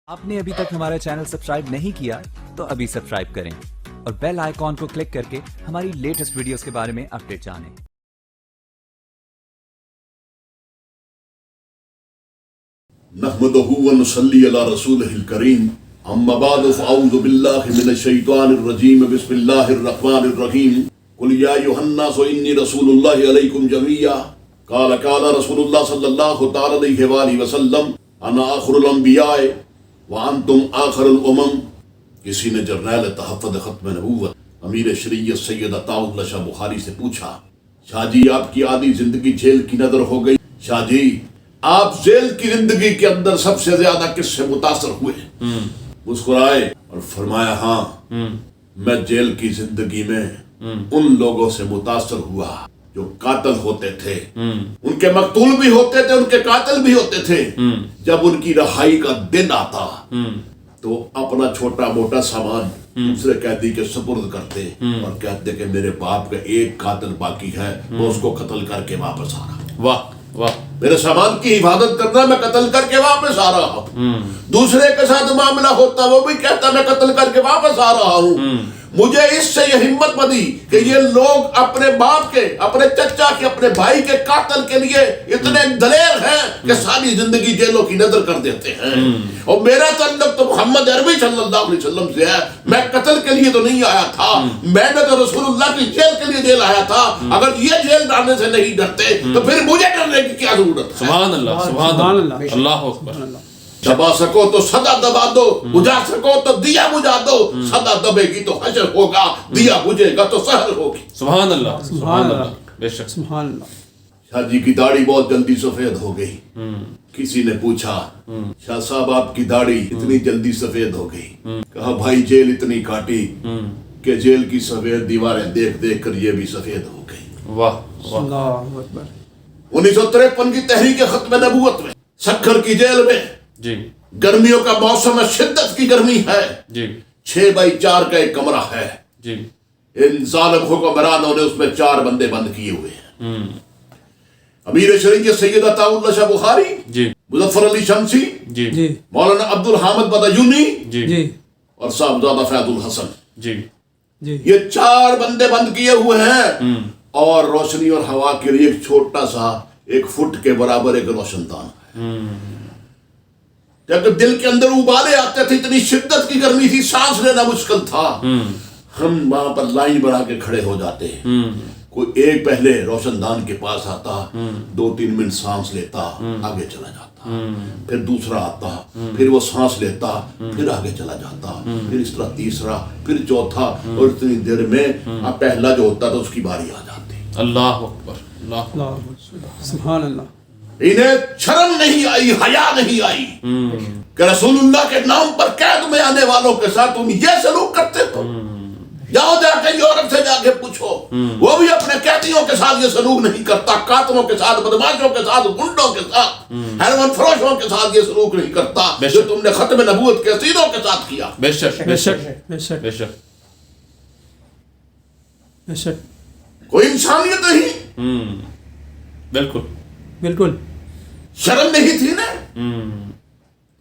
आपने अभी तक हमारा चैनल सब्सक्राइब नहीं किया तो अभी सब्सक्राइब करें और बेल आइकॉन को क्लिक करके हमारी लेटेस्ट वीडियोस के बारे में अपडेट जानें। नहमदुहु व नुसल्ली अला रसूलिहिल करीम अम्मा बाद फ़अऊज़ु बिल्लाहि मिनश शैतानिर रजीम बिस्मिल्लाहिर रहमानिर रहीम कुल या अय्युहन्नास इन्नी रसूलुल्लाहि अलैकुम जमीआ क़ाला रसूलुल्लाह सल्लल्लाहु तआला अलैहि व आलिहि वसल्लम अना आखिरुल अंबिया व अंतुम आखिरुल उमम। किसी ने जर्नैल तहफ़्फ़ुज़ ख़त्म नबूवत अमीर शरीयत सैयद अताउल्लाह शाह बुखारी से पूछा, शाह जी आपकी आधी जिंदगी जेल की नजर हो गई, शाह जी आप जेल की जिंदगी के अंदर सबसे ज्यादा किससे मुतासर हुए? मुस्कुराए और फरमाया हाँ, मैं जेल की जिंदगी में उन लोगों से मुतासर हुआ जो कातिल होते थे, उनके मकतूल भी होते थे, उनके कातिल भी होते थे। जब उनकी रहाई का दिन आता तो अपना छोटा मोटा सामान दूसरे कैदी के सुपुर्द करते और कहते कि मेरे बाप का एक कातिल बाकी है, मैं उसको कत्ल करके वापस आ रहा हूं। वाह वाह, मेरे सामान की हिफाजत करना, मैं कत्ल करके वापस आ रहा हूं। दूसरे के साथ मामला होता, वो भी कहता मैं कत्ल करके वापस आ रहा हूं। मुझे इससे ये हिम्मत बनी कि ये लोग अपने बाप के, अपने चचा के, अपने भाई के कातिल के लिए इतने दलेर हैं कि सारी जिंदगी जेलों की नजर कर देते हैं। और मेरा ताल्लुक तो मोहम्मद अरबी सल्लल्लाहु अलैहि वसल्लम से है। मैं कत्ल के लिए तो नहीं आया था, मैंने तो रसूलुल्लाह की जेल के लिए जेल आया था। अगर ये जेल डालने से नहीं डरते तो फिर मुझे डरने की क्या जरूरत है? सुभान अल्लाह, सुभान अल्लाह, अल्लाह अकबर। दबा सको तो सदा दबा दो, बुझा सको तो दिया बुझा दो। सदा दबेगी तो हशर होगा, दिया बुझेगा तो सहर होगी। सुभान अल्लाह, सुभान अल्लाह, बेशक सुभान अल्लाह। शाह जी की दाढ़ी बहुत जल्दी सफेद हो गई। किसी ने पूछा, शाह साहब आपकी दाढ़ी इतनी जल्दी सफेद हो गई? कहा भाई जेल इतनी काटी कि जेल की सफेद दीवारें देख देख कर ये भी सफेद हो गई। वाह वाह, अल्लाहु अकबर। 1953 की तहरीक खत्म नबूवत में सक्खर की जेल में जी गर्मियों का मौसम है, शिद्दत की गर्मी है। जी 6x4 का एक कमरा है। जी इन जालिम हुक्मरानों ने उसमें 4 बंदे बंद किए हुए हैं। अमीर शरीयत सैयद अताउल्लाह शाह बुखारी, जी मुज़फ्फर अली शमसी, जी जी मौलाना अब्दुल हामिद बदायूनी जी जी और साहबजादा फैजुल हसन, जी जी ये 4 बंदे बंद किए हुए हैं। और रोशनी और हवा के लिए एक छोटा सा 1 फुट के बराबर एक रोशनदान है। जब दिल के अंदर उबाले आते थे, इतनी शिद्दत की गर्मी थी, सांस लेना मुश्किल था। हम वहां पर लाइन बना के खड़े हो जाते। कोई एक पहले रोशनदान के पास आता, 2-3 मिनट सांस लेता, आगे चला जाता। फिर दूसरा आता, फिर वो सांस लेता, फिर आगे चला जाता। फिर इस तरह तीसरा, फिर चौथा, और इतनी देर में अब पहला जो होता था उसकी बारी आ जाती। अल्लाह अकबर, अल्लाह अकबर। अल्लाहु अकबर। सुभान अल्लाह। इन्हें शर्म नहीं आई, हया नहीं आई कि रसूलुल्लाह के नाम पर कैद में आने वालों के साथ तुम ये सलूक करते हो। जाओ जाके यूरोप से जाके पूछो, वो भी अपने कैदियों के साथ ये सलूक नहीं करता। कातलों के साथ, बदमाशों के साथ, गुंडों के साथ, हेरोइन फरोशों के साथ ये सलूक नहीं करता जो तुमने खत्म नबूवत के असीरों के साथ किया। बेशक बेशक बेशक बेशक। बेशक। कोई इंसानियत नहीं, बिल्कुल बिल्कुल। शर्म नहीं थी ना।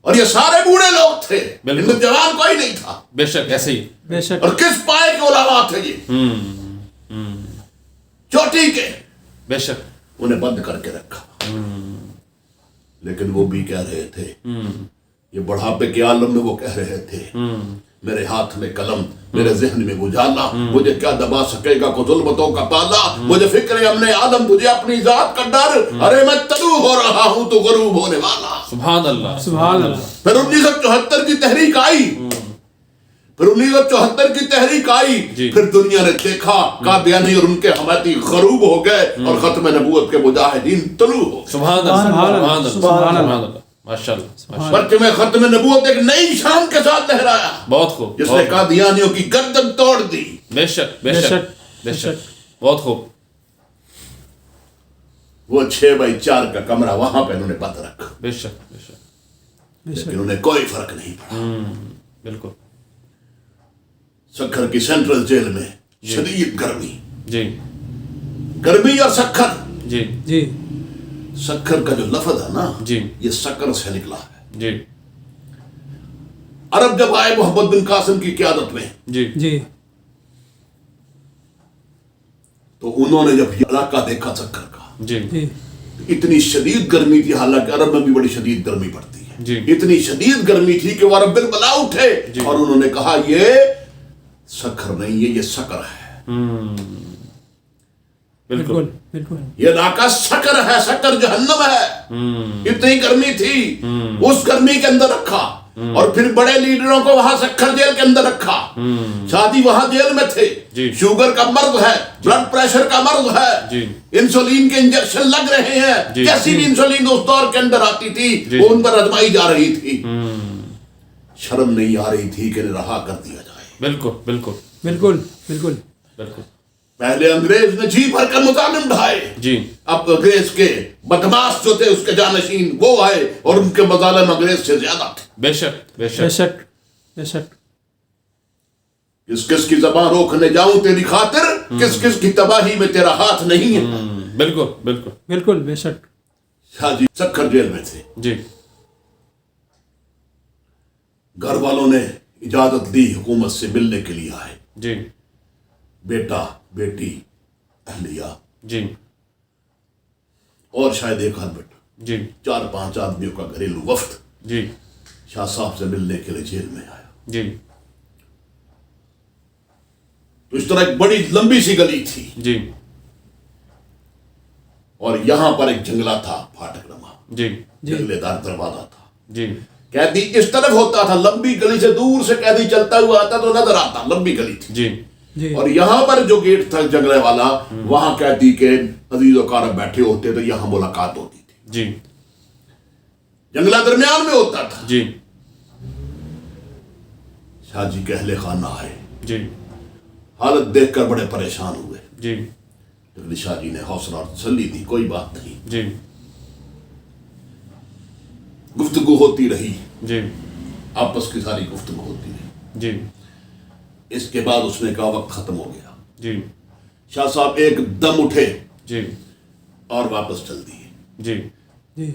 और ये सारे बूढ़े लोग थे, इनमें जवान कोई नहीं था। बेशक ऐसे ही। बेशक। और किस पाए के उलामा थे ये? चोटी के। बेशक। उन्हें बंद करके रखा। लेकिन वो भी कह रहे थे, ये बुढ़ापे के आलम में वो कह रहे थे, मेरे हाथ में कलम, मेरे ज़हन में उजाला, मुझे क्या दबा सकेगा को ज़ुल्मतों का पाला। मुझे फिक्र हमने आदम, तुझे अपनी जात का डर, अरे मैं तलू हो रहा हूं तो गरूब होने वाला। सुभान अल्लाह, सुभान अल्लाह। फिर 1974 की तहरीक आई। फिर 1974 की तहरीक आई। फिर दुनिया ने देखा कादियानी और उनके हमायती गरूब हो गए और खत्म नबूवत के मुजाहिदीन तलू हो गए। सुभान अल्लाह, सुभान अल्लाह, सुभान अल्लाह, माशाअल्लाह। बल्कि खत्म नबूवत एक नई शान के साथ लहराया, बहुत खूब, जिसने कादियानियों की गर्दन तोड़ दी। बेशक बेशक बेशक, बहुत खूब। वो 6x4 का कमरा, वहां पे उन्होंने बंद रखा। बेशक बेशक, लेकिन उन्हें कोई फर्क नहीं पड़ा। बिल्कुल। सक्खर की सेंट्रल जेल में शदीद गर्मी। जी गर्मी और सक्खर, जी जी सक्खर का जो लफ्ज है ना, जी ये सक्कर से निकला है। जी अरब जब आए मोहम्मद बिन कासिम की क़यादत में, जी जी तो उन्होंने जब ये इलाका देखा सक्कर का, जी जी इतनी शदीद गर्मी थी, हालांकि अरब में भी बड़ी शदीद गर्मी पड़ती है, जी इतनी शदीद गर्मी थी कि वो अरब बिल बला उठे जी। और उन्होंने कहा ये सखर नहीं है, ये शकर है, बिल्कुल बिल्कुल बिल्कुल ये इलाका शकर है, शकर जहन्नम है। इतनी गर्मी थी, उस गर्मी के अंदर रखा और फिर बड़े लीडरों को वहां शक्कर जेल के अंदर रखा। शादी वहां जेल में थे, जी। शुगर का मर्ज है, ब्लड प्रेशर का मर्ज है, जी। इंसुलिन के इंजेक्शन लग रहे हैं, जी। जैसी भी इंसुलिन उस दौर के अंदर आती थी जी। वो उन पर आजमाई जा रही थी। शर्म नहीं आ रही थी कि रहा कर दिया जाए। बिल्कुल बिल्कुल बिल्कुल बिल्कुल बिल्कुल पहले अंग्रेज ने जी भर कर मुजालिम ढाए, जी अब अंग्रेज के बदमाश जो थे उसके जानशीन वो आए और उनके मजालिम अंग्रेज से ज्यादा थे। बेशक बेशक बेशक बेशक किस किस की जबान रोकने जाऊं तेरी खातिर, किस किस की तबाही में तेरा हाथ नहीं है। बिल्कुल बिल्कुल बिल्कुल बेशक शाह जी सक्खर जेल में थे, जी घर वालों ने इजाजत दी, हुकूमत से मिलने के लिए आए, जी बेटा बेटी अहलिया जी और शायद एक आध बेटा, जी 4-5 आदमियों का घरेलू वफ्द जी शाह साहब से मिलने के लिए जेल में आया। जी तो इस तरह एक बड़ी लंबी सी गली थी जी और यहां पर एक जंगला था, फाटक नमा, जी जंगलेदार दरवाजा था। जी कैदी इस तरफ होता था, लंबी गली से दूर से कैदी चलता हुआ आता तो नजर आता, लंबी गली थी। जी जी और यहां पर जो गेट था जंगले वाला, वहां कैदी के अजीज वकारब बैठे होते तो यहां मुलाकात होती थी। जी जंगला दरमियान में होता था। जी शाह जी के अहले खाना आए, जी हालत देखकर बड़े परेशान हुए, जी लेकिन शाह जी ने हौसला और तसल्ली दी, कोई बात नहीं। जी गुफ्तगू होती रही, जी आपस की सारी गुफ्तगू होती रही। जी इसके बाद उसने कहा वक्त खत्म हो गया। जी शाह साहब एकदम उठे जी और वापस चल दिए। जी जी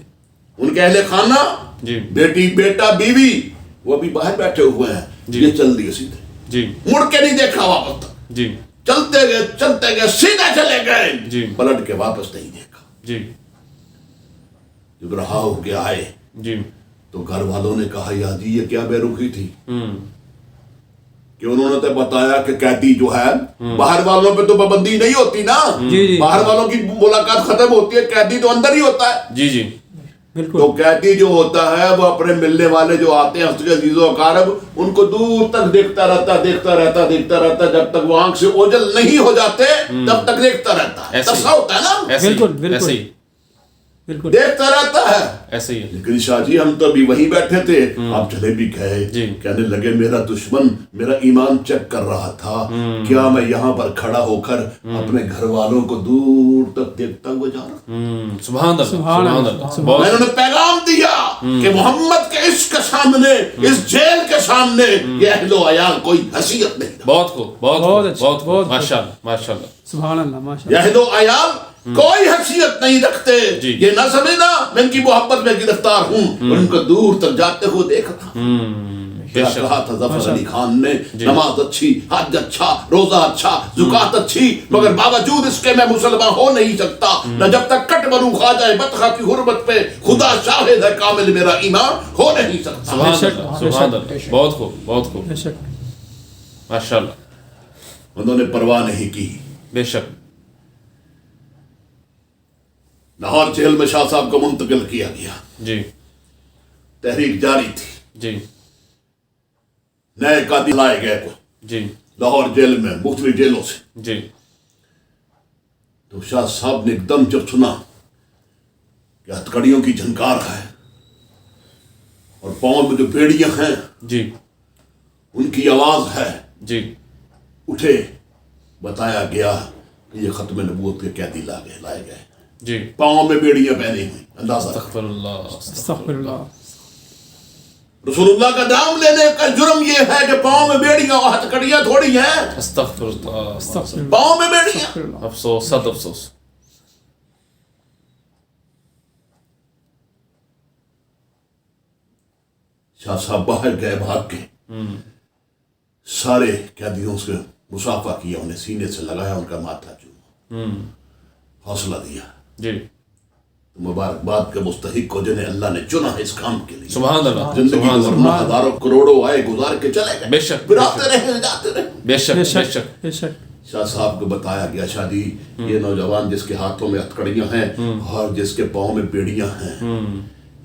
उनके अहले खाना, जी बेटी बेटा बीवी वो अभी बाहर बैठे हुए हैं, जी। ये चल दिए सीधे, जी मुड़ के नहीं देखा वापस तक, जी चलते गए सीधे चले गए, जी। पलट के वापस नहीं देखा। जी जब रहा हो के आए जी तो घर वालों ने कहा या जी ये क्या बेरुखी थी कि उन्होंने तो बताया कि कैदी जो है, बाहर वालों पे तो पाबंदी नहीं होती ना, जी, जी। बाहर वालों की मुलाकात खत्म होती है, कैदी तो अंदर ही होता है। जी जी बिल्कुल तो कैदी जो होता है वो अपने मिलने वाले जो आते हैं उसके अजीजों अकारब, उनको दूर तक देखता रहता, जब तक वो आंख से ओझल नहीं हो जाते तब तक देखता रहता है। ऐसे ही। ऐसा होता है ना, ऐसे ही, बिल्कुल, बिल्कुल। ऐसे ही बिल्कुल देखता रहता है। ऐसे ही है। लेकिन शाह जी हम तो अभी वहीं बैठे थे, आप चले भी गए, जी। कहने लगे मेरा दुश्मन मेरा ईमान चेक कर रहा था, क्या मैं यहाँ पर खड़ा होकर अपने घर वालों को दूर तक देखता हुआ जा रहा। सुभान अल्लाह सुभान सुभान अल्लाह, अल्लाह सुभान बहुत मैंने उन्हें पैगाम दिया कि मोहम्मद के इश्क के सामने, इस जेल के सामने ये अहलो अयाल कोई हैसियत नहीं रहा। बहुत खूब बहुत बहुत खूब, अच्छा, बहुत बहुत खूब, माशाल्लाह माशाल्लाह सुभान अल्लाह ये माशाअल्लाह अहलो अयाल कोई हैसियत नहीं रखते। जी। ये ना समझना मैं इनकी मोहब्बत में गिरफ्तार हूँ, उनको दूर तक जाते हुए देखा था। क्या बेशक कहा था जफर अली खान ने, जी। नमाज अच्छी, हज अच्छा, रोजा अच्छा, जुकात अच्छी, मगर बावजूद इसके मैं मुसलमान हो नहीं सकता, न जब तक कट बनू खा जाए बतखा की हुर्मत पे, खुदा शाहिद है कामिल मेरा ईमान हो नहीं सकता। सुभान बेशक, अल्लाह बेशक, सुभान अल्लाह बेशक। बहुत खूब बहुत खूब बेशक माशाल्लाह उन्होंने परवाह नहीं की। बेशक लाहौर जेल में शाह साहब को मुंतकिल किया गया, जी तहरीक जारी थी, जी नए कादी लाए गए को जी लाहौर जेल में मुख्तलिफ जेलों से। जी तो शाह साहब ने एकदम जब सुना कि हथकड़ियों की झनकार है और पांव में जो बेड़ियां हैं जी उनकी आवाज है, जी उठे, बताया गया कि ये खत्म नबूवत के कैदी लाए गए, जी पांव में बेड़ियां पहनी हुई, अंदाजा। अस्तगफिरुल्लाह अस्तगफिरुल्लाह रसूलुल्लाह का नाम लेने का जुर्म ये है कि पांव में बेड़ियां और हथकड़ियां थोड़ी हैं, अस्तगफिरुल्लाह अस्तगफिरुल्लाह पांव में बेड़ियां। अस्तगफिरुल्लाह अफसोस सद अफसोस शाह साहब बाहर गए भाग के, सारे कैदियों से मुसाफा किया, उन्हें सीने से लगाया, उनका माथा चूमा, हौसला दिया। जी तो मुबारकबाद के मुस्तहिक को जिन्हें अल्लाह ने चुना है इस काम के लिए। सुभान अल्लाह, जिंदगी सुभान वरना अल्लाह, हजारों करोड़ों आए गुजार के चले गए, बेशक, फिर आते रहे जाते रहे। बेशक बेशक बेशक। बेशक। शाह साहब को बताया गया, शादी ये नौजवान जिसके हाथों में हथकड़ियां हैं और जिसके पाँव में बेड़ियां हैं,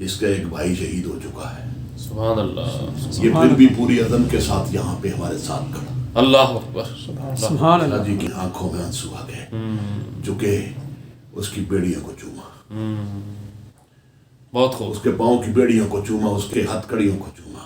इसका एक भाई शहीद हो चुका है। सुभान अल्लाह, ये फिर भी पूरी अज़म के साथ यहाँ पे हमारे साथ खड़ा। अल्लाह अकबर। सुभान अल्लाह। शाह जी की आंखों में आंसू आ गए, झुके, उसकी बेड़ियों को चूमा, बहुत खूब। उसके पाँव की बेड़ियों को चूमा, उसके हथकड़ियों को चूमा,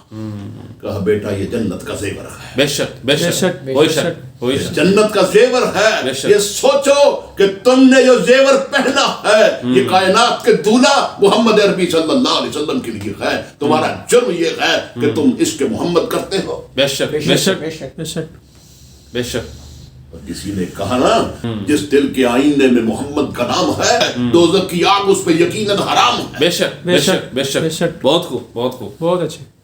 कहा बेटा ये जन्नत का जेवर है, बेशक बेशक, बेशक, कोई शक, बेशक। कोई ये शक। जन्नत का जेवर है। बेशक। ये सोचो कि तुमने जो जेवर पहना है ये कायनात के दूल्हा मोहम्मद अरबी सल्लल्लाहु अलैहि वसल्लम के लिए है। तुम्हारा जुर्म ये है कि तुम इश्क मोहम्मद करते हो। बेशक बेशक बेशक। बेशक। और किसी ने कहा ना, जिस दिल के आईने में मोहम्मद का नाम है, दोज़ख की आग उस पे यकीनन हराम है। बेशक बेशक बेशक। बेशक। बहुत खूब, बहुत खूब। बहुत अच्छे।